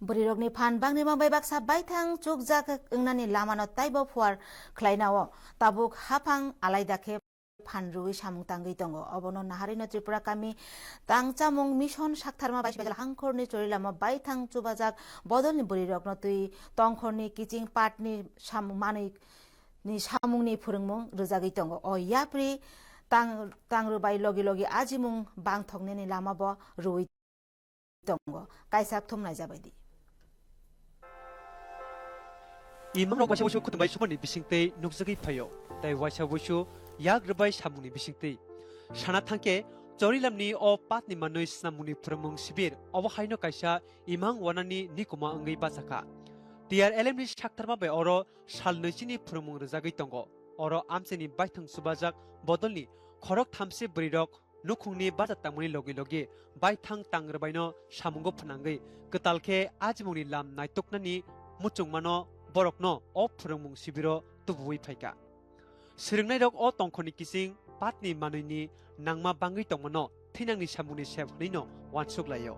Burirogni phan bangni mambai baksa baithang chukjak ungnani lamano taibo fuar khlainao tabuk hapang alaidake phanrui samung tangui tongo obono naharino Tripura kami tangchamung mission saktharma baisbajal hangkhorni chorilama baithang chubajak bodolni burirogno tui tongkhorni kiching patni samung manui ni samungni phurungmung rujagui tongo o yapri tangrubai logi logi ajimung bangthokneni lamabo rui tongo kaisak thumnai jabaidi Imang waisa wasu kutumbai sumani bisingte nukjagi phayo tai waisa wasu yagrubai samungni bisingte sana thangke chorilamni o patni manui snamungni phurmung sibir obahaino kaisa imang wanani nikuma angai basaka TRLM ni saktharma bai oro sal noisini phurmung rajagui tongo oro amseni baithang subajak bodolni khorok thamse brirok nukhungni bajatamuni logi logi baithang tangrbaino samungo phnangai ketalke ajmungni lam naitoknani muchungmano borokno o phurmung sibiro tubui phaika sirngnai rok o tongkhoni kising patni manuini nangma bangui tongmano thinangni samungni sebhneino wansuklayo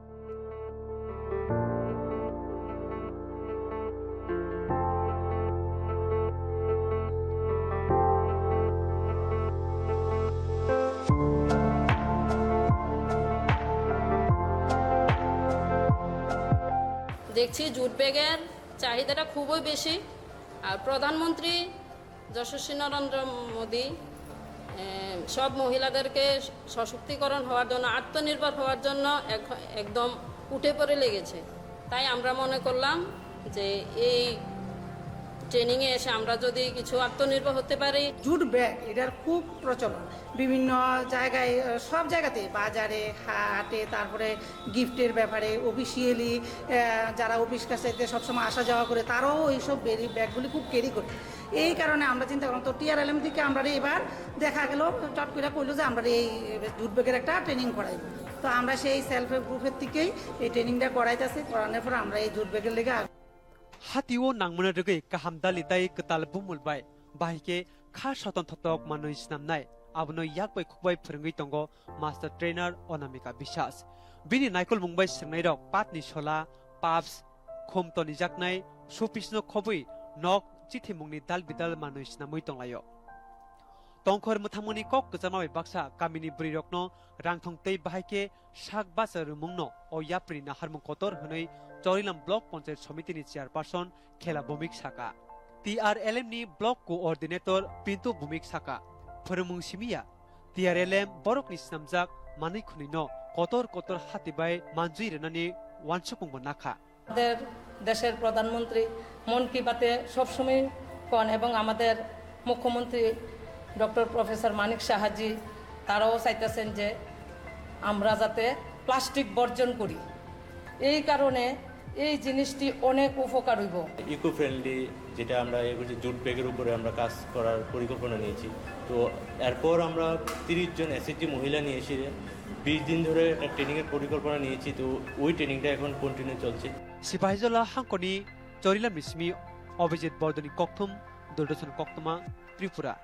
দেখছি jute ব্যাগের চাহিদাটা খুবই বেশি আর প্রধানমন্ত্রী যশস্বী নরেন্দ্র মোদী সব মহিলাদেরকে সশক্তিকরণ হওয়ার জন্য আত্মনির্ভর হওয়ার জন্য একদম উঠে পড়ে লেগেছে তাই আমরা মনে করলাম যে এই ট্রেনিংয়ে এসে আমরা যদি কিছু আত্মনির্ভর হতে পারি জুট ব্যাগ এটার খুব প্রচলন বিভিন্ন জায়গায় সব জায়গাতে বাজারে হাটে তারপরে গিফটের ব্যাপারে অফিসিয়ালি যারা অফিস কাছারিতে সবসময় আসা যাওয়া করে তারাও এইসব ব্যাগগুলি খুব ক্যারি করে এই কারণে আমরা চিন্তা করলাম তো TRLM থেকে আমরা এবার দেখা গেল চট করে কইলো যে আমরা এই জুট ব্যাগের একটা ট্রেনিং করাই তো আমরা সেই সেলফ হেল্প গ্রুপের থেকেই এই ট্রেনিংটা করাইতেছি করানোর পর আমরা এই জুট ব্যাগের লেগে Hatiwo nangmana rugui kaham dalitai ketal bumulbai bahike kha soton thotok manui snamnai abno yakbai khukbai phurungui tongo master trainer Onamika Biswas bini naikol mungbai singnai rok patni sola paps khomtoni jaknai sopisno khobui nok chithi mungni dal bidal manui snamui tonglayo tongkhor muthamoni kok kjamabai baksa kamini brirokno rangthongtei bahike sak basar mungno o yapri na harmung kotor hunoi Chorilam Block Panchayat Samiti ni Chairperson Khela Bhumik Saka TRLM ni Block Coordinator Pintu Bhumik Saka Phurmung Simia TRLM Borok ni Snamjak Manui Khunino kotor kotor hatibai manjui renani wansukung nakha আমাদের দেশের প্রধানমন্ত্রী মন কি বাতে সবসময় কোন এবং আমাদের মুখ্যমন্ত্রী ডক্টর প্রফেসর মানিক সাহাজি তারাও চাইতেছেন যে আমরা যাতে প্লাস্টিক বর্জন করি এই কারণে এই জিনিসটি অনেক উপকার হইব ইকো ফ্রেন্ডলি যেটা আমরা জুট ব্যাগের উপরে আমরা কাজ করার পরিকল্পনা নিয়েছি তো এরপর আমরা 30 জন এসএসজি মহিলা নিয়ে এসে 20 দিন ধরে একটা ট্রেনিং এর পরিকল্পনা নিয়েছি তো ওই ট্রেনিংটা এখন কন্টিনিউ চলছে Sipahijala Hankoni Chorilam Mismi Abhijit Bordoni Kokthum Durdashan Koktuma Tripura